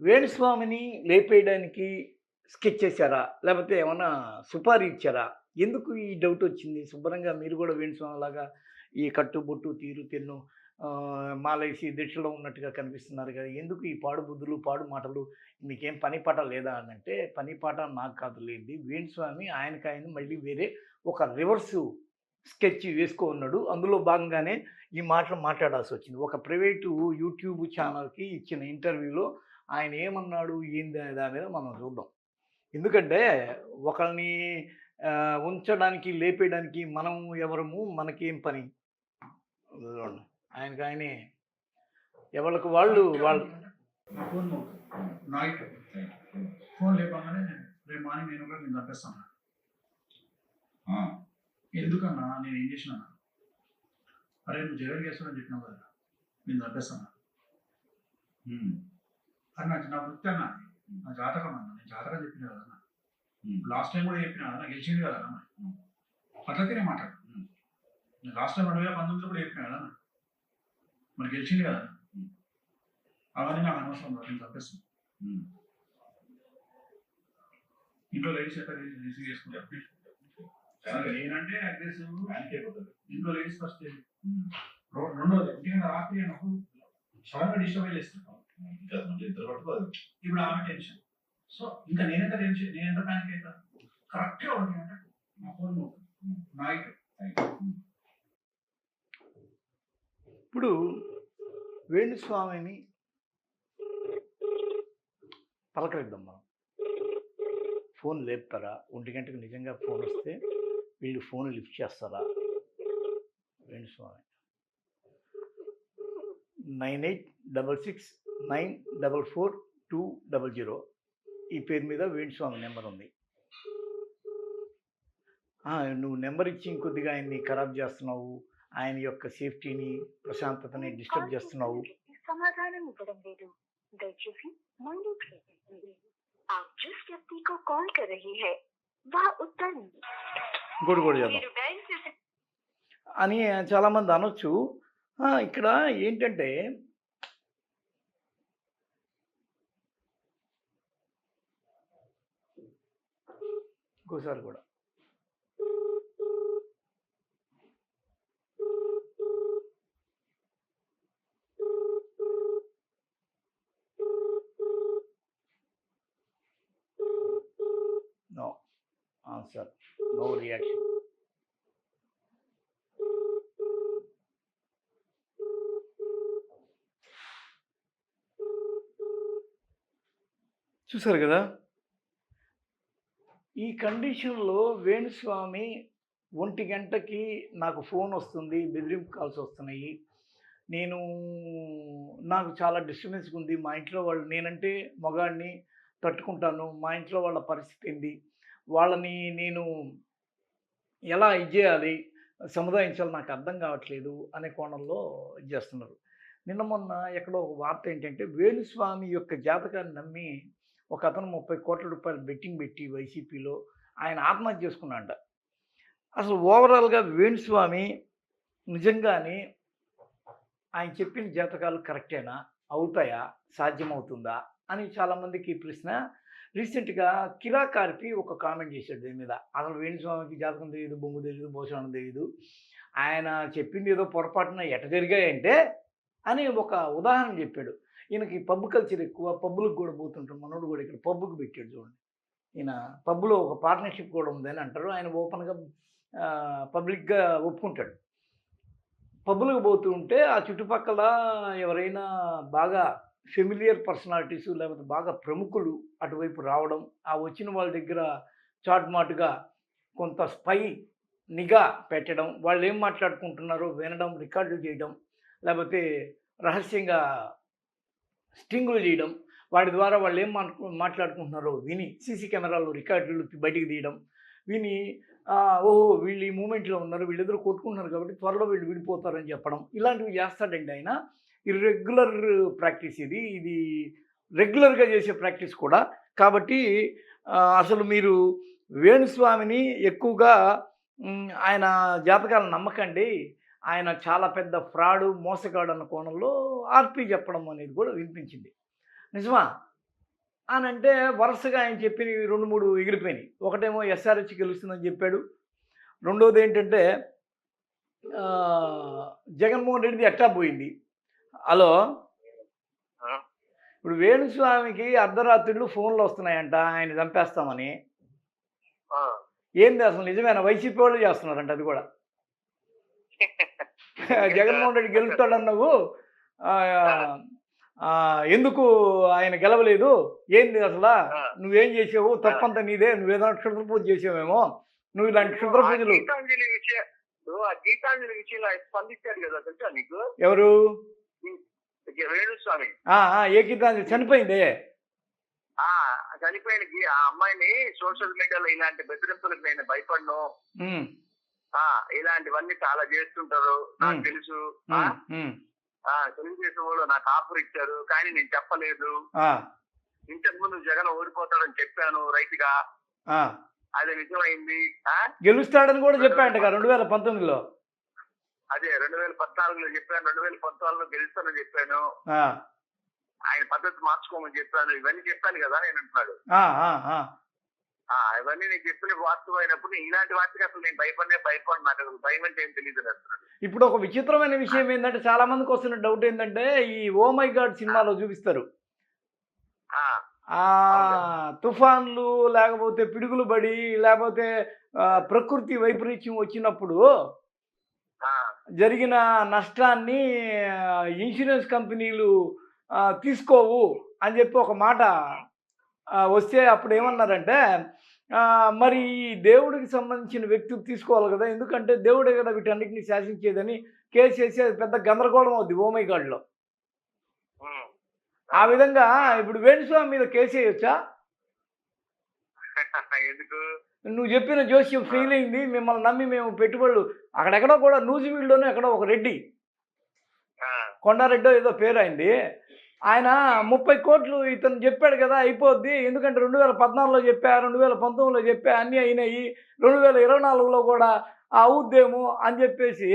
వేణుస్వామిని లేపేయడానికి sketch చేసారా? లేపోతే ఏమన్నా సుపారీ ఇచ్చారా? ఎందుకు ఈ డౌటొచ్చింది? శుభ్రంగా మీరు గూడా వేణుస్వామిలాగా ఈ కట్టు, బొట్టు, తీరు, తెన్ను మాలేసి దీక్షలో ఉన్నట్టుగా కనిపిస్తున్నారు గదా! ఎందుకు ఈ పాడు బుద్ధులు, పాడు మాటలు మీకేం పని పాట లేదా అనంటే, పని పాట నాకు కాదులెండి. వేణుస్వామి ఆయనకాయన మళ్ళీ వేరే ఒక రివర్సు స్కెచ్ వేసుకోనున్నాడు. అందులో భాగంగానే ఈ మాటలు మాట్లాడాల్సొచ్చింది. ఒక ప్రైవేటు యూట్యూబ్ ఛానల్‌కి ఇచ్చిన ఇంటర్వ్యూలో ఆయన ఏమన్నాడు? ఏంది అనే దాని మీద మనం చూద్దాం. ఎందుకంటే ఒకళ్ళని ఉంచడానికి, లేపేయడానికి మనం ఎవరము? మనకేం పని? చూడండి. ఆయనకాయనే ఎవళ్ళకి వాళ్ళు వాళ్ళు నా ఫోన్ నైట్ ఫోన్ లేపగానే రేపు మార్నింగ్ నేను కూడా నేను చంపేస్తాను. ఎందుకన్నా నేను ఏం చేసినా? అరే నువ్వు జగన్ చేస్తానని చెప్పినావు కదా, నేను చంపేస్తాను. అది నా వృత్తి అన్న, నా జాతకం అన్న. నేను జాతకం చెప్పిన కదా అన్న. లాస్ట్ టైం కూడా చెప్పిన కదా, గెలిచింది కదా అన్న. అట్లయితేనే మాట్లాడు. నేను లాస్ట్ టైం 2019లో కూడా చెప్పిన కదా, మరి గెలిచింది కదా. అవన్నీ నాకు అనవసరం, నేను చంపేస్తాను. ఇంట్లో లేడీస్ ఎట్లా రిసీవ్ చేసుకుంటారు? నేనంటే అగ్రెసివ్, ఇంట్లో లేడీస్ ఫస్ట్. రెండోది ఎందుకంటే రాత్రి నాకు సడన్ గా డిస్టర్బ్ చేస్తాను. ఇప్పుడు ఆమె టెన్షన్. సో ఇంకా నేనెంత టెన్షన్, నేనెంత ప్యానిక్ అవుతా. కరెక్ట్ గా ఒకటి అంటే నా ఫోన్ నైట్. ఇప్పుడు వేణుస్వామిని పలకరిద్దాం మనం. ఫోన్ లేపుతారా? 1 గంటకి నిజంగా ఫోనొస్తే వీళ్ళు ఫోన్ లిఫ్ట్ చేస్తారా? వేణుస్వామి 9866944200 ఈ పేరు మీద వేణుస్వామి నెంబర్ ఉంది. నువ్వు నెంబర్ ఇచ్చి ఇంకొద్దిగా ఆయన్ని ఖరాబ్ చేస్తున్నావు. ఆయన యొక్క సేఫ్టీని, ప్రశాంతతని డిస్టర్బ్ చేస్తున్నావు. సమాధానం ఇవ్వడం లేదు. దయచేసి ముందు ప్రయత్నించండి. आप जिस व्यक्ति को कॉल कर रही है वह उत्तर ఇంకోటి కూడా చేద్దాం అని చాలామంది అనొచ్చు. ఇక్కడ ఏంటంటే ఇంకోసారి కూడా నో ఆన్సర్, నో రియాక్షన్. చూసారు కదా, ఈ కండిషన్‌లో వేణుస్వామి 1 గంటకి నాకు ఫోన్ వస్తుంది, బెదిరింపు కాల్స్ వస్తున్నాయి. నాకు చాలా డిస్టర్బెన్స్‌గా ఉంది. మా ఇంట్లో వాళ్ళు, నేనంటే మగాడిని తట్టుకుంటాను. మా ఇంట్లో వాళ్ళ పరిస్థితి ఏంది? వాళ్ళని నేను ఎలా ఇది జేయాలి? సముదాయించాలో నాకు అర్థం కావట్లేదు అనే కోణంలో ఇది చేస్తున్నారు. నిన్న మొన్న ఎక్కడో ఒక వార్త ఏంటంటే, వేణుస్వామి యొక్క జాతకాన్ని నమ్మి ఒకతను రూ. 30,00,00,000 బెట్టింగ్ పెట్టి వైసీపీలో ఆయన ఆత్మహత్య చేసుకున్నాడంట. అసలు ఓవరాల్‌గా వేణుస్వామి నిజంగానే ఆయన చెప్పిన జాతకాలు కరెక్టేనా? అవుతాయా? సాధ్యమవుతుందా? అని చాలామందికి ప్రశ్న. రీసెంట్‌గా కిరా కార్పి ఒక కామెంట్ చేశాడు దీని మీద. అసలు వేణుస్వామికి జాతకం తెలీదు, బొంగు తెలీదు, భోషణం తెలీదు. ఆయన చెప్పింది ఏదో పొరపాటున ఎట జరిగాయంటే అని ఒక ఉదాహరణ చెప్పాడు. ఈయనకి పబ్ కల్చర్ ఎక్కువ. పబ్బులకు కూడా పోతుంటాడు. మనోడు కూడా ఇక్కడ పబ్‌కి పెట్టాడు చూడండి. ఈయన పబ్‌లో ఒక పార్ట్నర్‌షిప్ కూడా ఉందని అంటారు. ఆయన ఓపెన్‌గా పబ్లిక్‌గా ఒప్పుకుంటాడు. పబ్బులకు పోతూ ఉంటే ఆ చుట్టుపక్కల ఎవరైనా బాగా ఫెమిలియర్ పర్సనాలిటీస్ లేకపోతే బాగా ప్రముఖులు అటువైపు రావడం, ఆ వచ్చిన వాళ్ళ దగ్గర చాట్‌మాటుగా కొంత స్పై నిఘా పెట్టడం, వాళ్ళేం మాట్లాడుకుంటున్నారో వినడం, రికార్డులు చేయడం, లేకపోతే రహస్యంగా స్టింగులు చేయడం, వాటి ద్వారా వాళ్ళేం మాట్లాడుకుంటున్నారో విని సీసీ కెమెరాలో రికార్డులు బయటికి తీయడం, విని ఓహో! వీళ్ళు ఈ మూవ్‌మెంట్‌లో ఉన్నారు, వీళ్ళిద్దరూ కొట్టుకుంటున్నారు కాబట్టి త్వరలో వీళ్ళు విడిపోతారని చెప్పడం. ఇలాంటివి చేస్తాడండి ఆయన. ఇర్రెగ్యులర్ ప్రాక్టీస్ ఇది. ఇది రెగ్యులర్‌గా చేసే ప్రాక్టీస్ కూడా. కాబట్టి అసలు మీరు వేణుస్వామిని ఎక్కువగా ఆయన జాతకాలను నమ్మకండి. ఆయన చాలా పెద్ద ఫ్రాడు, మోసగాడు అన్న కోణంలో ఆర్‌పి చెప్పడం అనేది కూడా వినిపించింది. నిజమా? అని అంటే వరుసగా ఆయన చెప్పినవి 2, 3 ఎగిరిపోయినాయి. ఒకటేమో ఎస్ఆర్‌హెచ్ గెలుస్తుందని చెప్పాడు. రెండోది ఏంటంటే జగన్మోహన్ రెడ్డిది ఎట్టా పోయింది. హలో! ఆ, ఇప్పుడు వేణుస్వామికి అర్ధరాత్రుళ్ళు ఫోన్‌లు వస్తున్నాయంట ఆయన్ని చంపేస్తామని. ఆ. ఏంది అసలు నిజమేనా? వైసీపీ వాళ్ళు చేస్తున్నారంట అది కూడా. జగన్మోహన్ రెడ్డి గెలుస్తాడన్నావు. ఆహ్, ఎందుకు ఆయన గెలవలేదు? ఏంది అసలా? ఆ. నువ్వేం చేసావు? తప్పంతా నీదే. నువ్వేదైనా క్షుద్ర పూజ చేసావేమో. నువ్వు ఇలాంటి క్షుద్ర ఆ పూజలు గీతాంజలి విషయం ఆ గీతాంజలి విషయంలో ఆయన స్పందించాడు కదా, తెలుసా నీకు? ఎవరు? వేణుస్వామి ఏ గీతాంజలి చనిపోయిందే. ఆ చనిపోయిన ఆ అమ్మాయిని సోషల్ మీడియాలో ఇలాంటి బెదిరింపులకు నేను భయపడను, హ్మ్. ఇలాంటివన్నీ చాలా చేస్తుంటారు నాకు తెలుసు. హ్మ్. హ్మ్. తెలుగుదేశం వాళ్ళు నాకు ఆఫర్ ఇచ్చారు కానీ నేను చెప్పలేదు. ఆ! ఇంతకు ముందు జగన్ ఓడిపోతాడని చెప్పాను రైట్ గా, ఆ! అది నిజమైంది. గెలుస్తాడని కూడా చెప్పాడంటగా 2019లో. అదే 2014లో చెప్పాను, 2014లో గెలుస్తానని చెప్పాను, ఆ! ఆయన పద్ధతి మార్చుకోమని చెప్పాను, ఇవన్నీ చెప్పాను కదా నేను అంటున్నాడు. ఆ! ఆ! ఆ! ఇవన్నీ నేను చెప్పిన వాస్తవమైనప్పుడు ఇలాంటి వాటికి అసలు నేను భయపడను, నాకు అసలు భయం అంటే ఏం తెలియదు అంటున్నాడు. ఇప్పుడు ఒక విచిత్రమైన విషయం ఏంటంటే చాలా మందికి వస్తున్న డౌట్ ఏంటంటే ఈ 'ఓ మై గాడ్' సినిమాలో చూపిస్తారు. ఆ, తుఫాన్లు లేకపోతే పిడుగులు పడి లేకపోతే ప్రకృతి వైపరీత్యం వచ్చినప్పుడు ఆ, జరిగిన నష్టాన్ని ఇన్సూరెన్స్ కంపెనీలు తీసుకోవు అని చెప్పి ఒక మాట వస్తే అప్పుడు ఏమన్నారంటే మరి ఈ దేవుడికి సంబంధించిన వ్యక్తులు తీసుకోవాలి కదా, ఎందుకంటే దేవుడే కదా వీటన్నిటిని శాసించేదని కేసు వేసి అది పెద్ద గందరగోళం అవుద్ది 'ఓ మై గాడ్'లో. ఉమ్. ఆ విధంగా ఇప్పుడు వేణుస్వామి మీద కేసు వేయొచ్చా? ఎందుకు? నువ్వు చెప్పిన జోస్యం ఫెయిల్ అయింది, మిమ్మల్ని నమ్మి మేము పెట్టుబడులు అక్కడెక్కడో కూడా నూజివీడులోనే ఎక్కడో ఒక రెడ్డి, ఆ, కొండారెడ్డో ఏదో పేరు అయింది, ఆయన 30 కోట్లు ఇతను చెప్పాడు కదా అయిపోద్ది, ఎందుకంటే 2014లో చెప్పా, 2019లో చెప్పా, అన్నీ అయినాయి, 2024లో కూడా అవుద్దేమో అని చెప్పేసి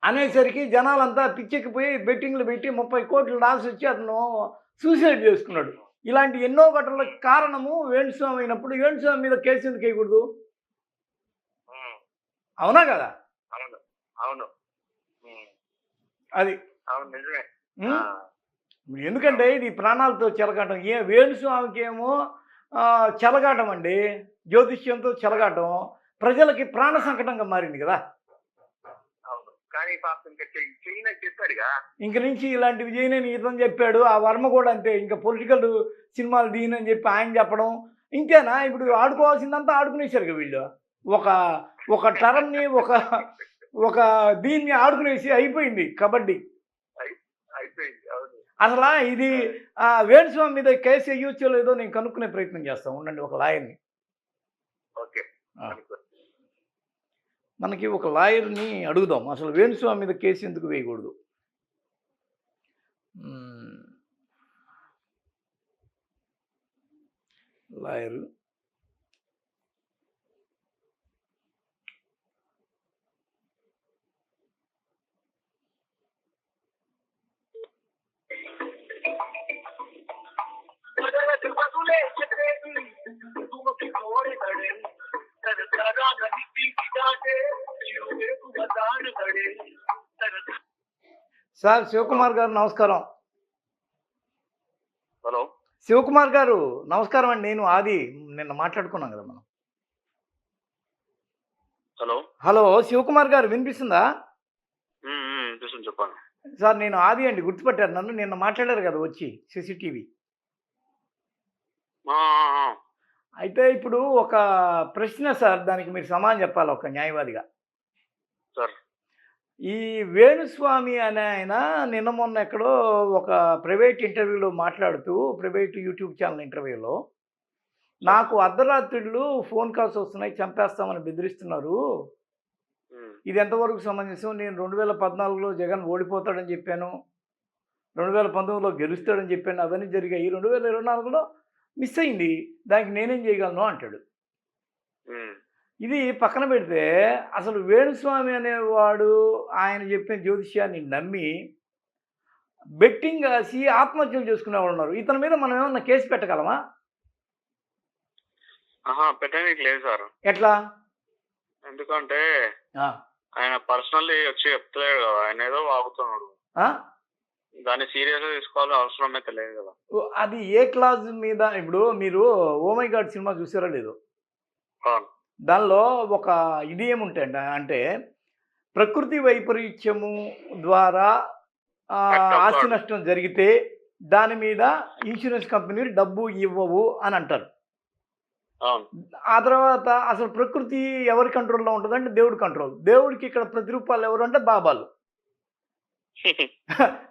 అనేసరికి జనాలంతా పిచ్చెక్కిపోయి బెట్టింగ్లు పెట్టి 30 కోట్లు లాస్ వచ్చి అతను సూసైడ్ చేసుకున్నాడు. ఇలాంటి ఎన్నో ఘటనలకు కారణము వేణుస్వామి అయినప్పుడు వేణుస్వామి మీద కేసు ఎందుకు వేయకూడదు? ఉమ్. అవునా కదా? అవును అవును. ఉమ్. అది అవును నిజమే. ఉమ్. ఎందుకంటే ఇది ప్రాణాలతో చెలగాటం. వేణుస్వామికి ఏమో చెలగాటం అండి, జ్యోతిష్యంతో చెలగాటం ప్రజలకి ప్రాణ సంకటంగా మారింది కదా. అవును కానీ పాపం ఇంకా చేయనని చెప్పాడుగా. ఇంక నుంచి ఇలాంటివి చేయనని ఇతను చెప్పాడు. ఆ వర్మ కూడా అంతే, ఇంకా పొలిటికల్ సినిమాలు తీయనని చెప్పి ఆయన చెప్పడం. ఇంతేనా? ఇప్పుడు ఆడుకోవాల్సిందంతా ఆడుకునేశారు వీళ్ళు. ఒక ఒక టర్మ్‌ని ఒక దీన్ని ఆడుకునేసి అయిపోయింది కబడ్డీ. అయిపోయింది. అవును. అసలా ఇది వేణుస్వామి మీద కేసు ఎయ్యొచ్చో లేదో నేను కనుక్కునే ప్రయత్నం చేస్తా ఉండండి ఒక లాయర్‌ని. ఓకే. మనకి ఒక లాయర్‌ని అడుగుదాం. అసలు వేణుస్వామి మీద కేసు ఎందుకు వేయకూడదు? లాయరు సార్ శివకుమార్ గారు నమస్కారం. హలో. శివకుమార్ గారు నమస్కారం అండి. నేను ఆది నిన్న మాట్లాడుకున్నాం కదా మనం. హలో. హలో శివకుమార్ గారు వినిపిస్తుందా? చెప్పండి సార్ నేను ఆది అండి, గుర్తుపట్టారు నన్ను? నిన్న మాట్లాడారు కదా వచ్చి CCTV. అయితే ఇప్పుడు ఒక ప్రశ్న సార్, దానికి మీరు సమాధానం చెప్పాలి ఒక న్యాయవాదిగా. సార్. ఈ వేణుస్వామి అనే ఆయన నిన్న మొన్న ఎక్కడో ఒక ప్రైవేట్ ఇంటర్వ్యూలో మాట్లాడుతూ, ప్రైవేట్ యూట్యూబ్ ఛానల్ ఇంటర్వ్యూలో, నాకు అర్ధరాత్రుళ్ళు ఫోన్ కాల్స్ వస్తున్నాయి, చంపేస్తామని బెదిరిస్తున్నారు, ఇది ఎంతవరకు సమంజసం? నేను 2014లో జగన్ ఓడిపోతాడని చెప్పాను, 2019లో గెలుస్తాడని చెప్పాను, అవన్నీ జరిగాయి, 2024లో మిస్ అయింది, దానికి నేనేం చేయగలను అంటాడు. ఇది పక్కన పెడితే అసలు వేణుస్వామి అనేవాడు ఆయన చెప్పిన జ్యోతిష్యాన్ని నమ్మి బెట్టింగ్ కాసి ఆత్మహత్యలు చేసుకునే వాళ్ళు ఉన్నారు. ఇతని మీద మనం ఏమన్నా కేసు పెట్టగలమా? పెట్టడానికి లేదు సార్. ఎట్లా? ఎందుకంటే ఆ, ఆయన పర్సనల్లీ వచ్చి చెప్తలేడు కదా, ఆయన ఏదో వాగుతున్నాడు. ఆ? దాన్ని సీరియస్ గా తీసుకోవాల్సిన అవసరం అయితే లేదు కదా. అది ఏ క్లాజ్ మీద? ఇప్పుడు మీరు ఓ మై గాడ్ సినిమా చూసారా లేదు? అవును. దానిలో ఒక ఇది ఏముంటాయండి అంటే ప్రకృతి వైపరీత్యము ద్వారా ఆస్తి నష్టం జరిగితే దాని మీద ఇన్సూరెన్స్ కంపెనీలు డబ్బు ఇవ్వవు అని అంటారు. అవును. ఆ తర్వాత అసలు ప్రకృతి ఎవరి కంట్రోల్లో ఉంటుందంటే దేవుడి కంట్రోల్. దేవుడికి ఇక్కడ ప్రతిరూపాలు ఎవరు అంటే బాబాలు.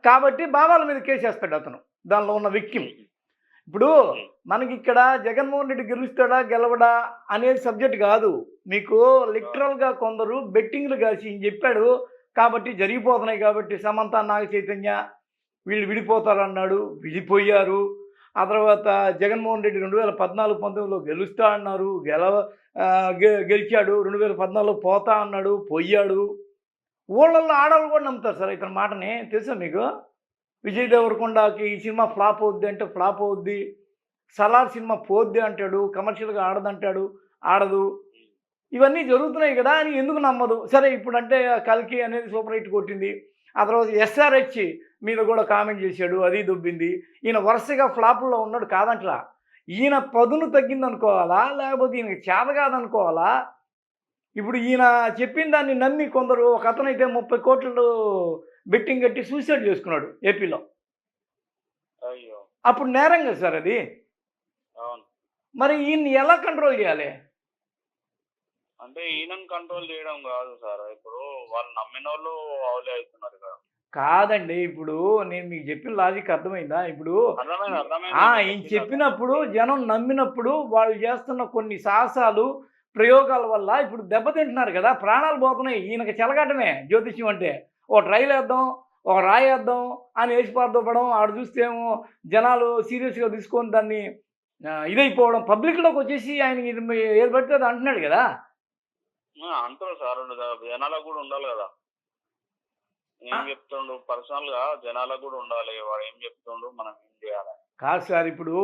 కాబట్టి బాబాల మీద కేసేస్తాడు అతను, దానిలో ఉన్న విక్టిమ్. ఇప్పుడు మనకి ఇక్కడ జగన్మోహన్ రెడ్డి గెలుస్తాడా గెలవడా అనేది సబ్జెక్ట్ కాదు. మీకు లిటరల్గా కొందరు బెట్టింగ్లు కాసి చెప్పాడు కాబట్టి జరిగిపోతున్నాయి కాబట్టి సమంత నాగ చైతన్య వీళ్ళు విడిపోతారు అన్నాడు, విడిపోయారు. ఆ తర్వాత జగన్మోహన్ రెడ్డి 2014-19లో గెలుస్తా అన్నారు, గెలిచాడు. 2014లో పోతా అన్నాడు, పోయాడు. ఊళ్ళల్లో ఆడవాళ్ళు కూడా నమ్ముతారు సార్ ఇతని మాటని. తెలుసా మీకు? విజయ్ దేవరకొండకి ఈ సినిమా ఫ్లాప్ అవుద్ది అంటే ఫ్లాప్ అవుద్ది, సలార్ సినిమా పోద్ది అంటాడు, కమర్షియల్గా ఆడదంటాడు, ఆడదు. ఇవన్నీ జరుగుతున్నాయి కదా అని ఎందుకు నమ్మదు? సరే ఇప్పుడంటే కల్కి అనేది సూపర్ హిట్ కొట్టింది. ఆ తర్వాత ఎస్ఆర్హెచ్ మీద కూడా కామెంట్ చేశాడు, అది దొబ్బింది. ఈయన వరుసగా ఫ్లాపుల్లో ఉన్నాడు కాదంట్లా. ఈయన పదును తగ్గిందనుకోవాలా లేకపోతే ఈయనకి చేత కాదనుకోవాలా? ఇప్పుడు ఈయన చెప్పిన దాన్ని నమ్మి కొందరు, ఒక అతనైతే 30 కోట్లు బెట్టింగ్ కట్టి సూసైడ్ చేసుకున్నాడు ఏపీలో. అయ్యో. అప్పుడు నేరం కదా సార్ అది. అవును. మరి ఈయన్ని ఎలా కంట్రోల్ చేయాలి? అంటే ఈయనను కంట్రోల్ చేయడం కాదు సార్, ఇప్పుడు వాళ్ళు నమ్మిన వాళ్ళు అవులే అవుతున్నారు కదా. కాదండి, ఇప్పుడు నేను మీకు చెప్పిన లాజిక్ అర్థమైందా? ఇప్పుడు అర్థమైంది. ఈయన చెప్పినప్పుడు జనం నమ్మినప్పుడు వాళ్ళు చేస్తున్న కొన్ని సాహసాలు ప్రయోగాల వల్ల ఇప్పుడు దెబ్బతింటున్నారు కదా, ప్రాణాలు పోతున్నాయి. ఈయనకి చెలగటమే జ్యోతిష్యం అంటే. ఓ ట్రైల్ వేద్దాం, ఒక రాయేద్దాం అని వేసిపారదోపడం, ఆడు చూస్తేమో జనాలు సీరియస్గా తీసుకొని దాన్ని ఇదైపోవడం, పబ్లిక్లోకి వచ్చేసి ఆయన ఏది పడితే అది అంటున్నాడు కదా. అంటారు సార్, జనాలకు కూడా ఉండాలి కదా. ఏం చెప్తుండు పర్సనల్ గా జనాలకు కూడా ఉండాలి, వాడు ఏం చెప్తుండు మనం ఏం చేయాలి. కాదు సార్, ఇప్పుడు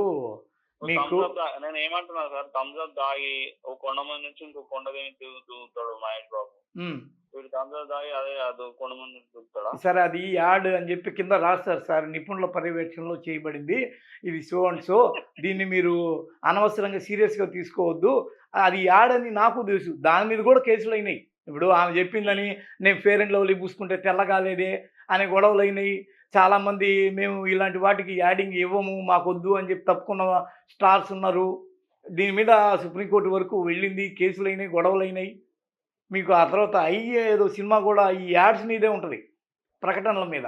మీకు నేను ఏమంటున్నా సార్, థమ్స్అప్ దాగి ఒక కొండ ముందు నుంచి ఇంకో కొండ దూకుతాడు మహేష్ బాబు. వీడు థమ్స్అప్ దాగి అదే అది కొండ ముందు నుంచి దూకుతాడా? సరే అది యాడ్ అని చెప్పి కింద రాస్తారు సార్, నిపుణుల పర్యవేక్షణలో చేయబడింది, ఇది సో అండ్ సో, దీన్ని మీరు అనవసరంగా సీరియస్గా తీసుకోవద్దు, అది యాడ్ అని నాకు తెలుసు. దాని మీద కూడా కేసులు అయినాయి. ఇప్పుడు ఆమె చెప్పిందని నేను ఫేర్ అండ్ లవ్లీ పూసుకుంటే తెల్లగాలేదే అనే గొడవలు అయినాయి. చాలామంది మేము ఇలాంటి వాటికి యాడింగ్ ఇవ్వము, మాకొద్దు అని చెప్పి తప్పుకున్న స్టార్స్ ఉన్నారు. దీని మీద సుప్రీంకోర్టు వరకు వెళ్ళింది, కేసులు అయినాయి, గొడవలు అయినాయి. మీకు ఆ తర్వాత ఏదో సినిమా కూడా ఈ యాడ్స్ మీదే ఉంటుంది, ప్రకటనల మీద.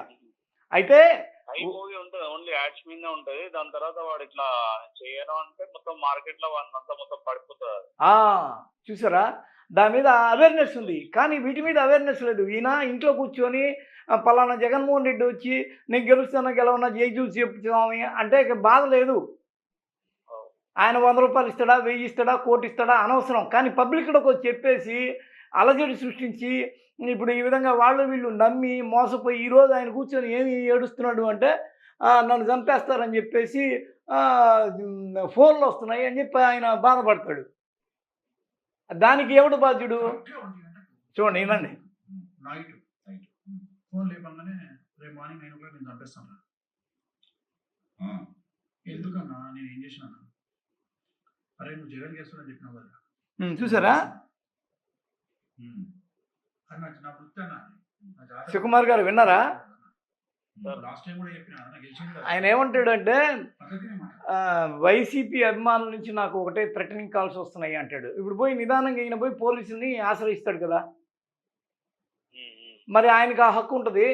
అయితే అయిపోయి ఉంటుంది, ఓన్లీ యాడ్స్ మీదే ఉంటుంది. దాని తర్వాత వాడు ఇట్లా చేయడం అంటే మొత్తం మార్కెట్ లో అంతా మొత్తం పడిపోతుంది. చూసారా, దాని మీద అవేర్నెస్ ఉంది కానీ వీటి మీద అవేర్నెస్ లేదు. ఈయన ఇంట్లో కూర్చొని పలానా జగన్మోహన్ రెడ్డి వచ్చి నేను గెలుస్తాను గెలవన్నా జై చూసి చెప్తామని అంటే బాధ లేదు. ఆయన 100 రూపాయలు ఇస్తాడా, 1000 ఇస్తాడా, 1 కోటి ఇస్తాడా అనవసరం. కానీ పబ్లిక్లోకి వచ్చి చెప్పేసి అలజడి సృష్టించి ఇప్పుడు ఈ విధంగా వాళ్ళు వీళ్ళు నమ్మి మోసపోయి ఈరోజు ఆయన కూర్చొని ఏమి ఏడుస్తున్నాడు అంటే నన్ను చంపేస్తారని చెప్పేసి ఫోన్లు వస్తున్నాయి అని చెప్పి ఆయన బాధపడతాడు. దానికి ఎవడు బాధ్యుడు? చూడండి ఇవ్వండి. నైట్ ఫోన్ లేపంగానే రేపు మార్నింగ్ 9 o'clock నేను చంపేస్తాను. ఎందుకన్నా నేను ఏం చేసినా? అరే నువ్వు జగన్ చేస్తానని చెప్పినావు కదా. చూసారా అది నా వృత్తి అన్న. శివకుమార్ గారు విన్నారా? లాస్ట్ టైం కూడా చెప్పినా గెలిచింది. ఆయన ఏమంటాడంటే వైసీపీ అభిమానుల నుంచి నాకు ఒకటే థ్రెటనింగ్ కాల్స్ వస్తున్నాయి అంటాడు. ఇప్పుడు పోయి నిదానంగా ఈయన పోయి పోలీసుల్ని ఆశ్రయిస్తాడు కదా. మరి ఆయనకు ఆ హక్కు ఉంటుంది.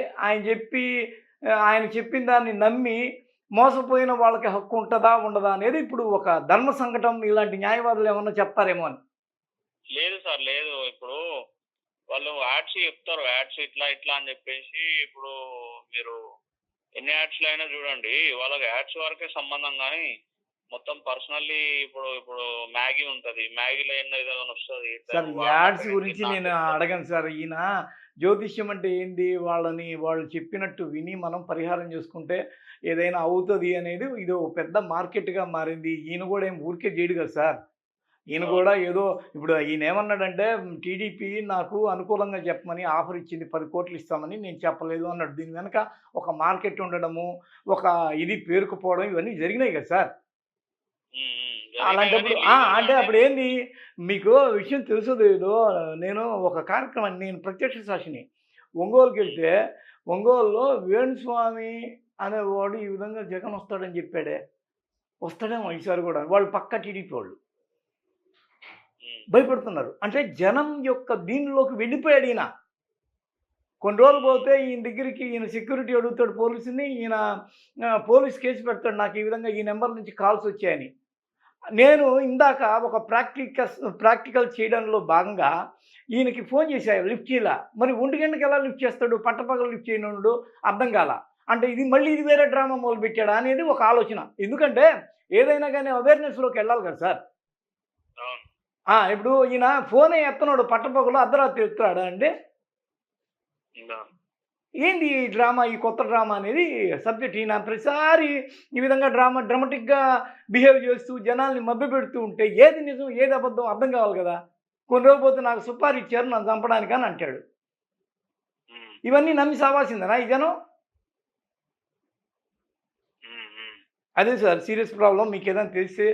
ఆయన చెప్పిన దాన్ని నమ్మి మోసపోయిన వాళ్ళకి హక్కు ఉంటుందా ఉండదా అనేది ఇప్పుడు ఒక ధర్మ సంకటం. ఇలాంటి న్యాయవాదులు ఏమన్నా చెప్తారేమో అని. లేదు సార్, లేదు. ఇప్పుడు వాళ్ళు యాడ్స్ చెప్తారు, యాడ్స్ ఇట్లా ఇట్లా అని చెప్పేసి. ఇప్పుడు మీరు ఎన్ని యాడ్స్లో అయినా చూడండి, వాళ్ళకి యాడ్స్ వరకే సంబంధం. కానీ మొత్తం పర్సనల్లీ ఇప్పుడు మ్యాగీ ఉంటుంది, మ్యాగీలో ఏదైనా వస్తుంది సార్. యాడ్స్ గురించి నేను అడగను సార్. ఈయన జ్యోతిష్యం అంటే ఏంది, వాళ్ళు చెప్పినట్టు విని మనం పరిహారం చేసుకుంటే ఏదైనా అవుతుంది అనేది ఇది ఒక పెద్ద మార్కెట్గా మారింది. ఈయన కూడా ఏం ఊరికే చేయడు కదా సార్. ఈయన కూడా ఏదో ఇప్పుడు ఈయన ఏమన్నాడంటే టీడీపీ నాకు అనుకూలంగా చెప్పమని ఆఫర్ ఇచ్చింది, 10 కోట్లు ఇస్తామని, నేను చెప్పలేదు అన్నాడు. దీని వెనక ఒక మార్కెట్ ఉండడము, ఒక ఇది పేరుకుపోవడం ఇవన్నీ జరిగినాయి కదా సార్. అలాంటప్పుడు అంటే అప్పుడు ఏంది, మీకు విషయం తెలుసు ఏదో, నేను ఒక కార్యక్రమాన్ని, నేను ప్రత్యక్ష సాక్షిని, ఒంగోలుకి వెళ్తే ఒంగోలులో వేణుస్వామి అనేవాడు ఈ విధంగా జగన్ వస్తాడని చెప్పాడే, వస్తాడేమో ఈసారి కూడా, వాళ్ళు పక్కా టీడీపీ వాళ్ళు భయపడుతున్నారు. అంటే జనం యొక్క దీనిలోకి వెళ్ళిపోయాడు ఈయన. కొన్ని రోజులు పోతే ఈయన దగ్గరికి ఈయన సెక్యూరిటీ అడుగుతాడు పోలీసుని, ఈయన పోలీస్ కేసు పెడతాడు, నాకు ఈ విధంగా ఈ నెంబర్ నుంచి కాల్స్ వచ్చాయని. నేను ఇందాక ఒక ప్రాక్టికల్ చేయడంలో భాగంగా ఈయనకి ఫోన్ చేశాను, లిఫ్ట్ చేయలా. మరి 1 గంటకి ఎలా లిఫ్ట్ చేస్తాడు, పట్టపగలు లిఫ్ట్ చేయనుండు, అర్థం కాల. అంటే ఇది వేరే డ్రామా మొదలు పెట్టాడా అనేది ఒక ఆలోచన. ఎందుకంటే ఏదైనా కానీ అవేర్నెస్లోకి వెళ్ళాలి కదా సార్. ఇప్పుడు ఈయన ఫోనే ఎత్తనాడు, పట్టపగలు అర్ధరాత్రి ఎత్తాడా అండి? ఏంది ఈ డ్రామా, ఈ కొత్త డ్రామా అనేది సబ్జెక్ట్. ఈయన ప్రతిసారి ఈ విధంగా డ్రామాటిక్గా బిహేవ్ చేస్తూ జనాల్ని మభ్యపెడుతూ ఉంటే ఏది నిజం ఏది అబద్ధం అర్థం కావాలి కదా. కొన్ని రోజులు పోతే నాకు సుపారీ ఇచ్చారు నన్ను చంపడానికి అని అంటాడు. ఇవన్నీ నమ్మి సావాల్సిందేనా ఈ జనం? అదే సార్ సీరియస్ ప్రాబ్లం. మీకు ఏదైనా తెలిస్తే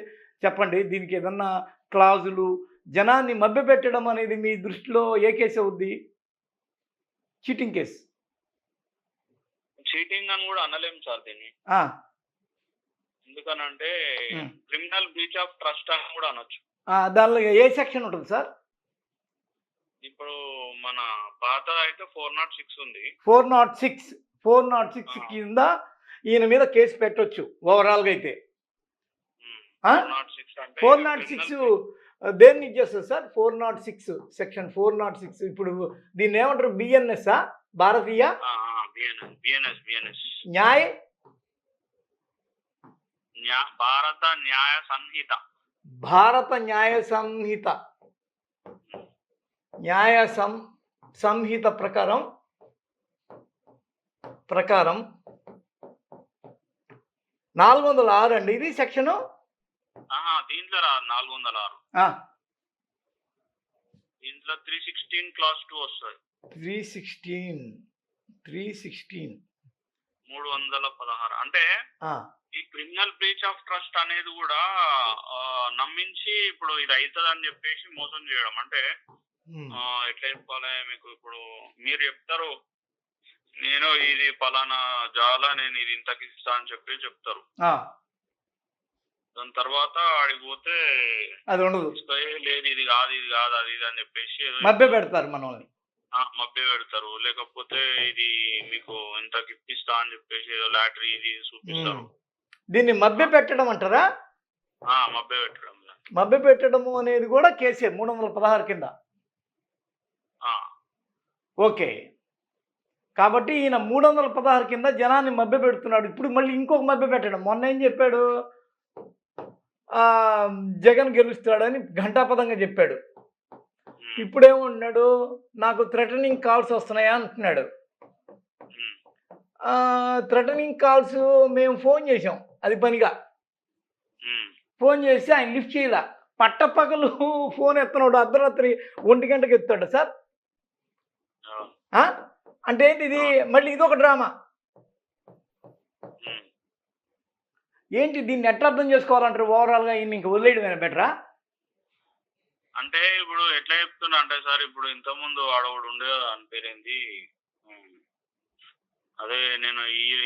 చెప్పండి. దీనికి ఏదన్నా క్లాజులు, జనాన్ని మభ్యపెట్టడం అనేది మీ దృష్టిలో ఏ కేసు అవుద్ది? Cheating case. చీటింగ్ అని కూడా అనలేము సార్ దీన్ని. ఎందుకనంటే క్రిమినల్ బ్రీచ్ ఆఫ్ ట్రస్ట్ అని కూడా అనొచ్చు. దానిలో ఏ సెక్షన్ ఉంటుంది సార్? ఇప్పుడు మన పాత అయితే 406 ఉంది. 406 కింద ఈయన మీద కేసు పెట్టొచ్చు ఓవరాల్గా అయితే. 406 దేన్ని ఇచ్చేస్తుంది సార్? 406 సెక్షన్ 406. ఇప్పుడు దీన్ని ఏమంటారు? బిఎన్ఎస్ భారతీయ న్యాయ భారత న్యాయ సంహిత. భారత న్యాయ సంహిత. న్యాయ సంహిత ప్రకారం 406 అండి ఇది సెక్షను. దీంట్లో 406, దీంట్లో 316 క్లాస్ 2 వస్తుంది. 316 316. అంటే ఈ క్రిమినల్ బ్రీచ్ ఆఫ్ ట్రస్ట్ అనేది కూడా నమ్మించి ఇప్పుడు ఇది అవుతుంది అని చెప్పేసి మోసం చేయడం. అంటే ఎట్లా చెప్పాలి మీకు, ఇప్పుడు మీరు చెప్తారు నేను ఇది పలానా జాలా నేను ఇది ఇంతకి ఇస్తా అని చెప్పి చెప్తారు. దాని తర్వాత ఆడిపోతే అది ఉండదు, లేదు ఇది కాదు అది ఇది అని చెప్పేసి మభ్య పెడతారు మనల్ని. మభ్య పెడతారు. లేకపోతే ఇది మీకు ఇంతకి ఇప్పిస్తా అని చెప్పేసి ఏదో లాటరీ ఇది చూపిస్తారు. దీన్ని మభ్య పెట్టడం అంటారా? మభ్య పెట్టడము అనేది కూడా కేసే 316 కింద. ఓకే, కాబట్టి ఈయన 316 కింద జనాన్ని మభ్య పెడుతున్నాడు. ఇప్పుడు మళ్ళీ ఇంకొక మభ్య పెట్టడం. మొన్న ఏం చెప్పాడు? జగన్ గెలుస్తాడని ఘంటాపదంగా చెప్పాడు. ఇప్పుడేమంటున్నాడు? నాకు థ్రెటనింగ్ కాల్స్ వస్తున్నాయా అంటున్నాడు. థ్రెటనింగ్ కాల్స్ మేము ఫోన్ చేసాం, అది పనిగా ఫోన్ చేసి ఆయన లిఫ్ట్ చేయాల. పట్టపగలు ఫోన్ ఎత్తనాడు, అర్ధరాత్రి 1 గంటకి ఎత్తాడు సార్. అంటే ఏంటి ఇది? మళ్ళీ ఇదొక డ్రామా ఏంటి? దీన్ని ఎట్లా అర్థం చేసుకోవాలంటారు? ఓవరాల్గా ఈయన ఇంక వదిలేయడం బెటరా? అంటే ఇప్పుడు ఎట్లా చెప్తున్నా అంటే సార్, ఇప్పుడు ఇంతకుముందు ఆడవాడు ఉండే కదా అని పేరేంది, అదే నేను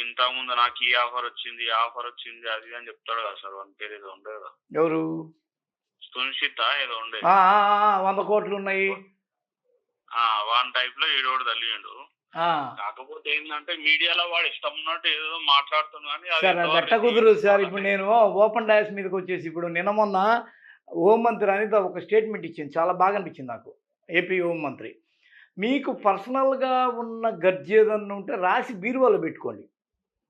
ఇంతకుముందు నాకు ఈ ఆఫర్ వచ్చింది అది అని చెప్తాడు కదా సార్. వాని పేరు ఏదో ఉండే కదా. ఎవరు? సునిశ్చిత ఏదో ఉండే. 100 కోట్లు ఉన్నాయి. వాన్ టైప్ లో ఈడోడు తల్లిండు. కాకపోతే ఏంటంటే మీడియాలో వాడు ఇష్టం ఉన్నట్టు ఏదో మాట్లాడుతున్నాను. సార్ అది ఎట్ట కుదరదు సార్. ఇప్పుడు నేను ఓపెన్ డయాస్ మీదకి వచ్చేసి ఇప్పుడు నిన్న మొన్న హోంమంత్రి అనిత ఒక స్టేట్మెంట్ ఇచ్చింది, చాలా బాగా అనిపించింది నాకు. ఏపీ హోంమంత్రి, మీకు పర్సనల్గా ఉన్న గర్జేదన్న ఉంటే రాసి బీరువాలో పెట్టుకోండి,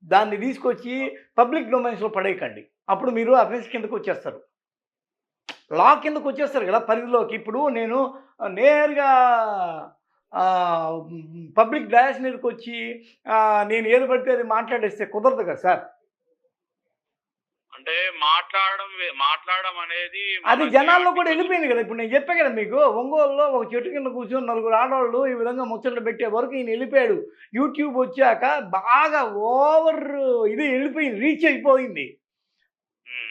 దాన్ని తీసుకొచ్చి పబ్లిక్ డొమైన్స్లో పడేయకండి. అప్పుడు మీరు అఫెన్స్ కిందకు వచ్చేస్తారు, లా కిందకు వచ్చేస్తారు కదా పరిధిలోకి. ఇప్పుడు నేను నేరుగా పబ్లిక్ డయాస్ మీదకి వచ్చి నేను ఏది పడితే అది మాట్లాడేస్తే కుదరదు కదా సార్. అంటే మాట్లాడడం అనేది అది మనకి జనాల్లో కూడా articles- వెళ్ళిపోయింది కదా. ఇప్పుడు నేను చెప్పా కదా మీకు, ఒంగోలులో ఒక చెట్టు కింద కూర్చొని నలుగురు ఆడవాళ్ళు ఈ విధంగా ముచ్చట్లు పెట్టే వరకు ఈయన వెళ్ళిపోయాడు. యూట్యూబ్ వచ్చాక బాగా ఓవర్ ఇది వెళ్ళిపోయింది, రీచ్ అయిపోయింది.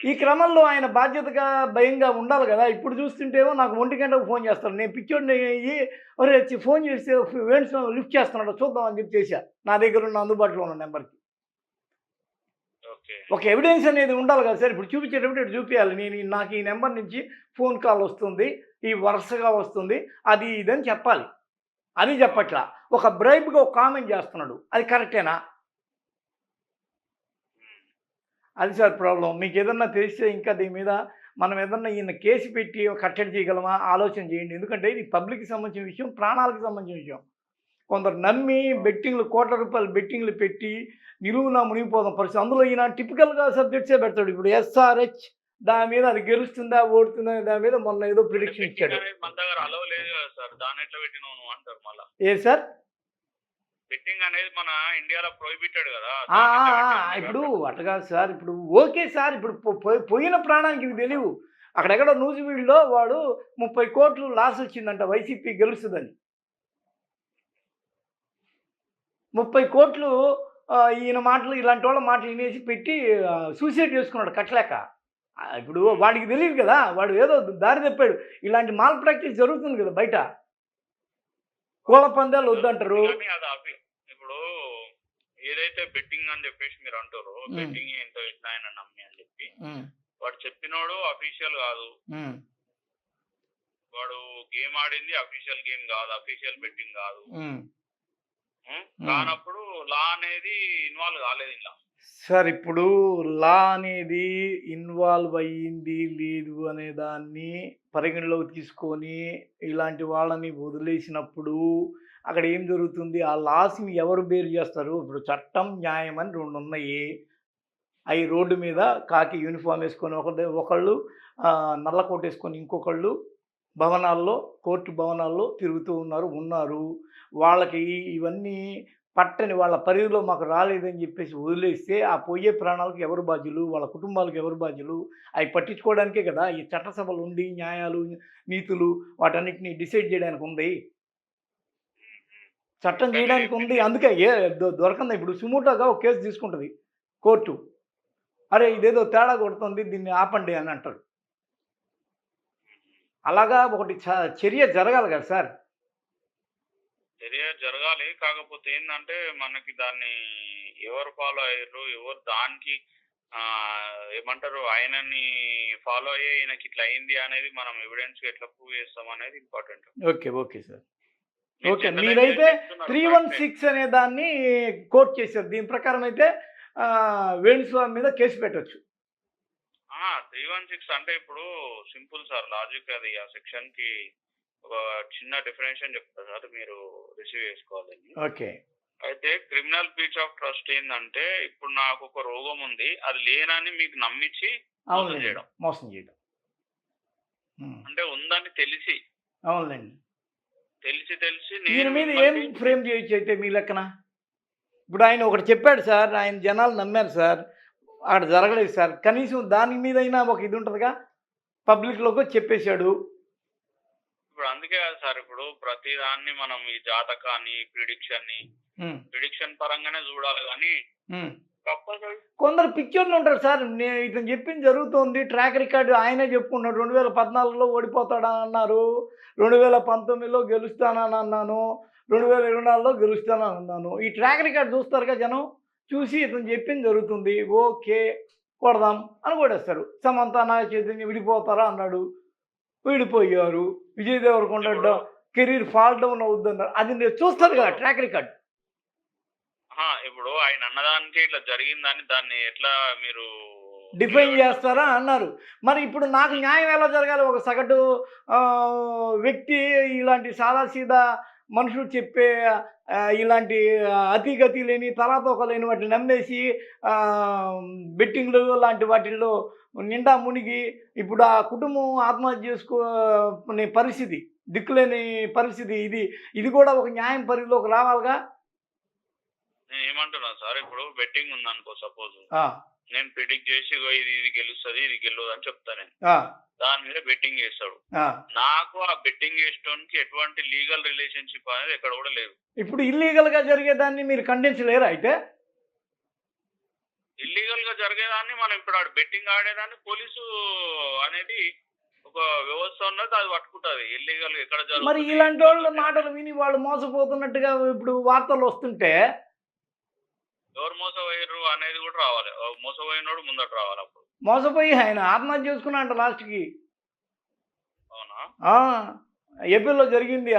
ఈ క్రమంలో ఆయన బాధ్యతగా భయంగా ఉండాలి కదా. ఇప్పుడు చూస్తుంటేమో నాకు 1 గంటకు ఫోన్ చేస్తాడు. నేను పిచ్చోడిని అయ్యి ఒరే ఫోన్ చేస్తే వేణుస్వామి లిఫ్ట్ చేస్తున్నాడు చూద్దాం అని చెప్పి చేశా, నా దగ్గర ఉన్న అందుబాటులో ఉన్న నెంబర్కి. ఓకే. ఒక ఎవిడెన్స్ అనేది ఉండాలి కదా సార్. ఇప్పుడు చూపించేటప్పుడు ఇటు చూపించాలి, నాకు ఈ నెంబర్ నుంచి ఫోన్ కాల్ వస్తుంది, ఈ వరుసగా వస్తుంది, అది ఇదని చెప్పాలి. అది చెప్పట్లా, ఒక బ్రైబ్గా ఒక కామెంట్ చేస్తున్నాడు. అది కరెక్టేనా? అది సార్ ప్రాబ్లం. మీకు ఏదన్నా తెలిస్తే ఇంకా దీని మీద మనం ఏదన్నా ఈయన కేసు పెట్టి కట్టడి చేయగలమా ఆలోచన చేయండి. ఎందుకంటే ఇది పబ్లిక్కి సంబంధించిన విషయం, ప్రాణాలకు సంబంధించిన విషయం. కొందరు నమ్మి బెట్టింగ్లు, కోట్ల రూపాయలు బెట్టింగ్లు పెట్టి నిలువున మునిగిపోదాం పరిస్థితి. అందులో ఈయన టిపికల్గా సబ్జెక్ట్సే పెడతాడు. ఇప్పుడు SRH దాని మీద అది గెలుస్తుందా ఓడుతుందా దాని మీద మొన్న ఏదో ప్రిడిక్షన్ ఇచ్చాడు. మన దగ్గర అలవ్ లేదు కదా సార్, దాన్ని ఎట్లా పెట్టినావు నువ్వు అంటారు మళ్ళీ. ఏ సార్? బెట్టింగ్ అనేది మన ఇండియాలో ప్రొహిబిటెడ్ కదా. ఇప్పుడు అట్లా కాదు సార్. ఇప్పుడు ఓకే సార్, ఇప్పుడు పోయిన ప్రాణానికి ఇది తెలియవు. అక్కడెక్కడో నూజివీడులో వాడు 30 కోట్లు లాస్ వచ్చిందంట వైసీపీ గెలుస్తుందని. 30 కోట్లు ఈయన మాటలు, ఇలాంటి వాళ్ళ మాటలు వినేసి పెట్టి సూసైడ్ చేసుకున్నాడు కట్టలేక. ఇప్పుడు వాడికి తెలియదు కదా, వాడు ఏదో దారి తప్పాడు. ఇలాంటి మాల్ ప్రాక్టీస్ జరుగుతుంది కదా బయట. కోళ్ళ పందాలు వద్దంటారు. ఇప్పుడు ఏదైతే బెట్టింగ్ అని చెప్పేసి మీరు అంటారు, బెట్టింగ్ ఎంతో ఇట్లా ఆయన నమ్మి అని చెప్పి, వాడు చెప్పినోడు అఫీషియల్ కాదు. వాడు గేమ్ ఆడింది అఫీషియల్ గేమ్ కాదు, అఫీషియల్ బెట్టింగ్ కాదు. కానప్పుడు లా అనేది ఇన్వాల్వ్ కాలేదు ఇలా. సార్ ఇప్పుడు లా అనేది ఇన్వాల్వ్ అయ్యింది లేదు అనే దాన్ని పరిగణలోకి తీసుకొని ఇలాంటి వాళ్ళని వదిలేసినప్పుడు అక్కడ ఏం జరుగుతుంది? ఆ లాస్ని ఎవరు బేర్ చేస్తారు? ఇప్పుడు చట్టం, న్యాయం అని 2 ఉన్నాయి. అవి రోడ్డు మీద కాకి యూనిఫామ్ వేసుకొని ఒకళ్ళు నల్ల కోట్ వేసుకొని ఇంకొకళ్ళు భవనాల్లో, కోర్టు భవనాల్లో తిరుగుతూ ఉన్నారు. వాళ్ళకి ఇవన్నీ పట్టని వాళ్ళ పరిధిలో మాకు రాలేదని చెప్పేసి వదిలేస్తే ఆ పోయే ప్రాణాలకు ఎవరు బాధ్యులు? వాళ్ళ కుటుంబాలకు ఎవరు బాధ్యులు? అవి పట్టించుకోవడానికే కదా ఈ చట్టసభలు ఉండి న్యాయాలు, నీతులు వాటన్నిటిని డిసైడ్ చేయడానికి ఉంది. చట్టం చేయడానికి ఉంది. అందుకే దొరకంది. ఇప్పుడు సుమోటోగా ఒక కేసు తీసుకుంటుంది కోర్టు, అరే ఇదేదో తేడా కొడుతుంది దీన్ని ఆపండి అని అంటారు. అలాగా ఒకటి చర్య జరగాలి కదా సార్. చర్య జరగాలి. కాకపోతే ఏంటంటే మనకి దాన్ని ఎవరు ఫాలో అయ్యారు, ఎవరు దానికి ఏమంటారు ఆయనని ఫాలో అయ్యే ఈయనకి ఇట్లా అయింది అనేది మనం ఎవిడెన్స్ ఎట్లా ప్రూవ్ చేస్తాం అనేది ఇంపార్టెంట్. Okay sir. ఓకే, మీరైతే 316 అనే దాన్ని కోర్ట్ చేశారు. దీని ప్రకారం అయితే వేణుస్వామి మీద కేసు పెట్టవచ్చు. 316 అంటే ఇప్పుడు సింపుల్ సార్ లాజిక్. అది ఆ సెక్షన్ కి ఒక చిన్న డిఫరెన్షియేషన్ చెప్తా సార్, మీరు రిసీవ్ చేసుకోవాలని. ఓకే. అయితే క్రిమినల్ బ్రీచ్ ఆఫ్ ట్రస్ట్ ఏంటంటే ఇప్పుడు నాకు ఒక రోగం ఉంది, అది లేనని మీకు నమ్మించి మోసం చేయడం. అంటే ఉందని తెలిసి. అవునండి. తెలిసి దీని మీద ఏం ఫ్రేమ్ చేయొచ్చు అయితే మీ లెక్కన? ఇప్పుడు ఆయన ఒకటి చెప్పాడు సార్, ఆయన జనాలు నమ్మారు సార్, అక్కడ జరగలేదు సార్. కనీసం దాని మీద అయినా ఒక ఇది ఉంటుందిగా, పబ్లిక్లోకి చెప్పేశాడు. ఇప్పుడు అందుకే కదా సార్, ఇప్పుడు ప్రతి దాన్ని మనం ఈ జాతకాన్ని ప్రిడిక్షన్ పరంగానే చూడాలి కానీ కొందరు పిక్చర్లు ఉంటారు సార్. నేను ఇతను చెప్పింది జరుగుతుంది, ట్రాక్ రికార్డు ఆయనే చెప్పుకున్నాడు. 2014లో ఓడిపోతాడని అన్నారు, 2019లో గెలుస్తానని అన్నాను, 2024లో గెలుస్తానని అన్నాను. ఈ ట్రాక్ రికార్డు చూస్తారుగా జనం, చూసి ఇతను చెప్పింది జరుగుతుంది, ఓకే కొడదాం అని కొడేస్తారు. సమంత, నాగ చైతన్య విడిపోతారా అన్నాడు, విడిపోయారు. Vijay Deverakonda career fall down అవుద్దన్నారు. అది మీరు చూస్తారు కదా ట్రాక్ రికార్డ్. ఇప్పుడు ఆయన అన్నదానికి ఇట్లా జరిగిందని దాన్ని ఎట్లా మీరు డిఫైన్ చేస్తారా అన్నారు. మరి ఇప్పుడు నాకు న్యాయం ఎలా జరగాలి? ఒక సగటు వ్యక్తి ఇలాంటి సాదాసీదా మనుషులు చెప్పే ఇలాంటి అతిగతి లేని తలాతోక లేని వాటిని నమ్మేసి బెట్టింగ్లు లాంటి వాటిల్లో నిండా మునిగి ఇప్పుడు ఆ కుటుంబం ఆత్మహత్య చేసుకునే పరిస్థితి, దిక్కులేని పరిస్థితి. ఇది కూడా ఒక న్యాయం పరిధిలోకి రావాలిగా. నేను ఏమంటున్నా సార్, ఇప్పుడు బెట్టింగ్ ఉందనుకో సపోజ్, ఆ, నేను ప్రిడిక్ట్ చేసి ఇగో ఇది గెలుస్తుంది ఇది గెలవదు అని చెప్తా నేను. ఆ, దాని మీద బెట్టింగ్ చేస్తాడు. ఆ. నాకు ఆ బెట్టింగ్ చేసేటోనికి ఎటువంటి లీగల్ రిలేషన్షిప్ అనేది ఎక్కడ కూడా లేదు. ఇప్పుడు ఇల్లీగల్గా జరిగేదాన్ని మీరు ఖండించలేరా అయితే? ఇల్లీగల్ గా జరిగేదాన్ని మనం ఇప్పుడు ఆడు బెట్టింగ్ ఆడేదాన్ని పోలీసు అనేది ఒక వ్యవస్థ ఉన్నది, అది పట్టుకుంటది. ఇల్లీగల్ ఎక్కడ మరి జరుగుతుంది ఇలాంటి వాళ్ళ మాటలు విని వాళ్ళు మోసపోతున్నట్టుగా ఇప్పుడు వార్తలు వస్తుంటే ఎవరు మోసపోయారు అనేది కూడా రావాలి. మోసపోయినోడు ముందట రావాలి. అప్పుడు మోసపోయి ఆయన ఆత్మహత్య చేసుకున్నాడు లాస్ట్కి. అవునా? ఏపీలో జరిగింది,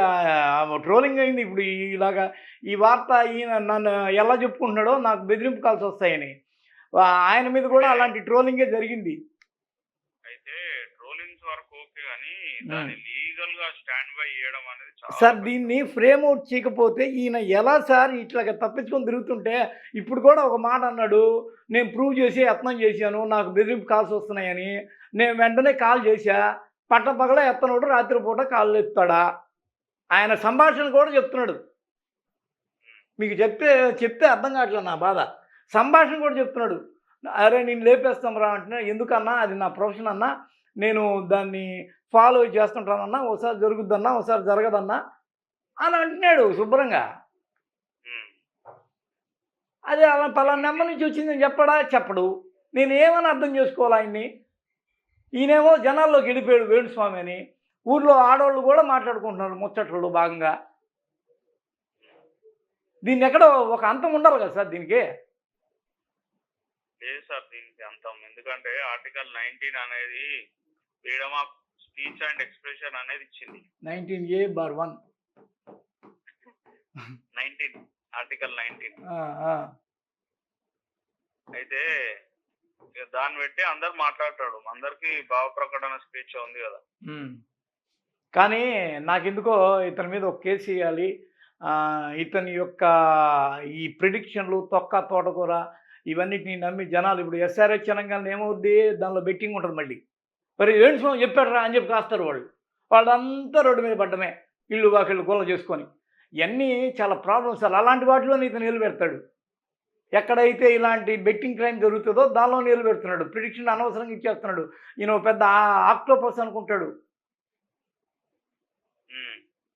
ట్రోలింగ్ అయింది. ఇప్పుడు ఇలాగా ఈ వార్త ఈయన నన్ను ఎలా చెప్పుకుంటున్నాడో నాకు బెదిరింపు కాల్సి వస్తాయని, ఆయన మీద కూడా అలాంటి ట్రోలింగే జరిగింది. అయితే ట్రోలింగ్స్ వరకు ఓకే, కానీ దాన్ని లీగల్ గా స్టాండ్ బై చేయడం అనేది చాలా సార్ దీన్ని ఫ్రేమ్ అవుట్ చేయకపోతే ఈయన ఎలా సార్ ఇట్లాగా తప్పించుకొని తిరుగుతుంటే, ఇప్పుడు కూడా ఒక మాట అన్నాడు, నేను ప్రూవ్ చేసి యత్నం చేశాను, నాకు బెదిరింపు కాల్స్ వస్తున్నాయని. నేను వెంటనే కాల్ చేశా, పట్టపగల ఎత్తనోడు రాత్రిపూట కాళ్ళు ఎత్తాడా? ఆయన సంభాషణ కూడా చెప్తున్నాడు. మీకు చెప్తే అర్థం కావట్లేదు నా బాధ. సంభాషణ కూడా చెప్తున్నాడు. అరే నేను లేపేస్తాం రా అంటున్నా. ఎందుకన్నా, అది నా ప్రొఫెషన్ అన్నా, నేను దాన్ని ఫాలో చేస్తుంటానన్నా, ఒకసారి జరుగుద్దన్నా ఒకసారి జరగదన్నా అని అంటున్నాడు శుభ్రంగా. అదే అలా పలానా నెంబర్ నుంచి వచ్చిందని చెప్పడు. నేను ఏమని అర్థం చేసుకోవాలి ఆయన్ని? ఈయనేమో జనాల్లోకి వెళ్ళిపోయాడు వేణుస్వామి అని. ఊర్లో ఆడవాళ్ళు కూడా మాట్లాడుకుంటున్నారు ముచ్చట్లు భాగంగా. దీన్ని ఎక్కడో ఒక అంతం ఉండాలి కదా సార్ దీనికి. లేదు సార్ దీనికి అంతం. ఎందుకంటే ఆర్టికల్ 19 అనేది freedom of speech and expression అనేది ఇచ్చింది. 19A(1) 19 article 19. అయితే దాన్ని బట్టి అందరు మాట్లాడతాడు. అందరికి భావ ప్రకటన స్పీచ్ ఉంది కదా. కానీ నాకెందుకో ఇతని మీద ఒక కేసు వేయాలి. ఇతని యొక్క ఈ ప్రిడిక్షన్లు, తొక్క తోటకూర ఇవన్నిటిని నమ్మి జనాలు ఇప్పుడు ఎస్ఆర్హెచ్ అనగానే ఏమవుద్ది, దానిలో బెట్టింగ్ ఉంటుంది. మళ్ళీ మరి వేణుస్వామి చెప్పాడు రా అని చెప్పి కాస్తారు వాళ్ళంతా రోడ్డు మీద పడ్డమే, ఇళ్ళు వాకిళ్ళు గోల చేసుకొని. ఇవన్నీ చాలా ప్రాబ్లమ్స్ సార్. అలాంటి వాటిలోనే ఇతను నిలబెడతాడు. ఎక్కడైతే ఇలాంటి బెట్టింగ్ క్రైమ్ జరుగుతుందో దానిలో నిలబెడుతున్నాడు. ప్రిడిక్షన్ అనవసరంగా ఇచ్చేస్తున్నాడు. ఈయన పెద్ద ఆక్టోపస్ అనుకుంటాడు.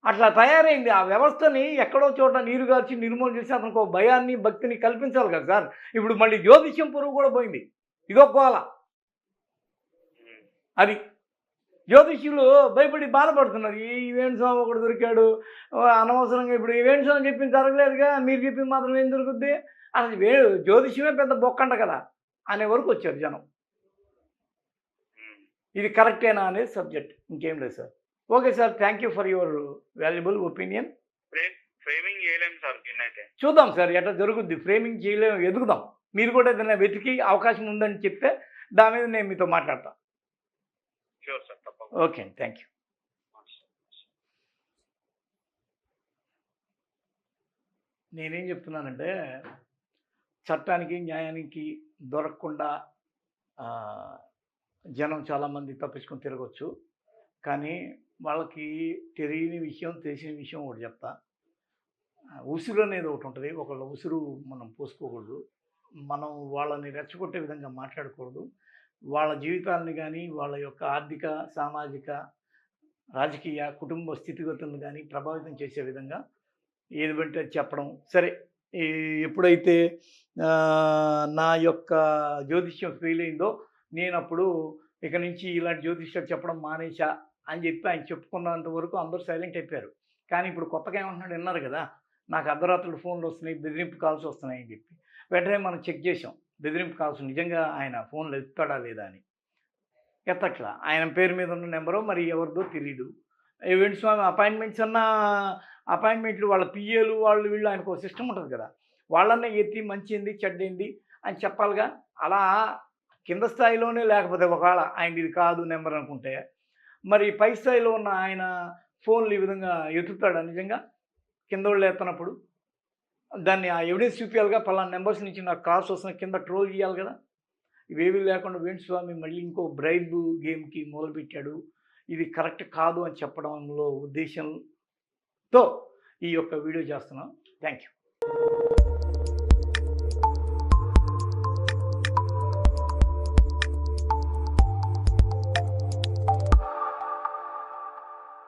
అట్లా తయారైంది ఆ వ్యవస్థని. ఎక్కడో చోట నీరు గార్చి నిర్మూలన చేసి అతనికి ఒక భయాన్ని, భక్తిని కల్పించాలి కదా సార్. ఇప్పుడు మళ్ళీ జ్యోతిష్యం పురుగు కూడా పోయింది. ఇదొక గోల. అది జ్యోతిష్యులు భయపడి బాధపడుతున్నారు. ఈ వేణుస్వామి ఒకడు దొరికాడు అనవసరంగా. ఇప్పుడు ఈ వేణుస్వామి చెప్పింది జరగలేదుగా, మీరు చెప్పింది మాత్రం ఏం దొరుకుద్ది? అసలు జ్యోతిష్యమే పెద్ద బొక్కంట కదా అనే వరకు వచ్చారు జనం. ఇది కరెక్టేనా అనేది సబ్జెక్ట్, ఇంకేం లేదు sir. Okay sir, thank you for your valuable opinion. Framing చేయలేము సార్ దీన్నైతే. చూద్దాం సార్ ఎట్లా జరుగుద్ది. ఫ్రేమింగ్ చేయలేము, ఎదుగుదాం. మీరు కూడా ఏదైనా వెతికి అవకాశం ఉందని చెప్తే దాని మీద నేను మీతో మాట్లాడతాను. షూర్ సార్, తప్పకుండా. Okay, thank you. నేనేం చెప్తున్నానంటే, చట్టానికి న్యాయానికి దొరకకుండా జనం చాలామంది తప్పించుకొని తిరగచ్చు. కానీ వాళ్ళకి తెలియని విషయం, తెలిసిన విషయం ఒకటి చెప్తా. ఉసురు అనేది ఒకటి ఉంటుంది. ఒకళ్ళ ఉసురు మనం పోసుకోకూడదు. మనం వాళ్ళని రెచ్చగొట్టే విధంగా మాట్లాడకూడదు. వాళ్ళ జీవితాలని కానీ, వాళ్ళ యొక్క ఆర్థిక, సామాజిక, రాజకీయ, కుటుంబ స్థితిగతులను కానీ ప్రభావితం చేసే విధంగా ఏది అంటే చెప్పడం. సరే, ఎప్పుడైతే నా యొక్క జ్యోతిష్యం ఫెయిల్ అయిందో నేను అప్పుడు ఇక నుంచి ఇలాంటి జ్యోతిష్యాలు చెప్పడం మానేశా అని చెప్పి ఆయన చెప్పుకున్నంత వరకు అందరూ సైలెంట్ అయిపోయారు. కానీ ఇప్పుడు కొత్తగా ఏమంటున్నాడు విన్నారు కదా, నాకు అర్ధరాత్రులు ఫోన్లు వస్తున్నాయి, బెదిరింపు కాల్స్ వస్తున్నాయి అని చెప్పి. వెంటనే మనం చెక్ చేసాం బెదిరింపు కాల్స్ నిజంగా ఆయన ఫోన్లు ఎత్తాడా లేదా అని. ఎత్తట్లా. ఆయన పేరు మీద ఉన్న నెంబరో మరి ఎవరిదో తెలియదు. వేణుస్వామి అపాయింట్మెంట్స్ అపాయింట్మెంట్లు వాళ్ళ పిఏలు వాళ్ళు వీళ్ళు ఆయనకు ఒక సిస్టమ్ ఉంటుంది కదా, వాళ్ళనే ఎత్తి మంచి ఏంది చెడ్డేంది అని చెప్పాలిగా. అలా కింద స్థాయిలోనే లేకపోతే ఒకవేళ ఆయన ఇది కాదు నెంబర్ అనుకుంటే, మరి పై స్థాయిలో ఉన్న ఆయన ఫోన్లు ఈ విధంగా ఎత్తుతాడా నిజంగా? కింద వాళ్ళు ఎత్తనప్పుడు దాన్ని ఆ ఎవిడెన్స్ చూపించాలిగా, పలానా నెంబర్స్ నుంచి నాకు కాల్స్ వస్తున్నాయి, కింద ట్రోల్ చేయాలి కదా. ఇవేమీ లేకుండా వేణుస్వామి మళ్ళీ ఇంకో బ్రైబ్ గేమ్కి మొదలుపెట్టాడు. ఇది కరెక్ట్ కాదు అని చెప్పడంలో ఉద్దేశంతో ఈ యొక్క వీడియో చేస్తున్నాం. Thank you.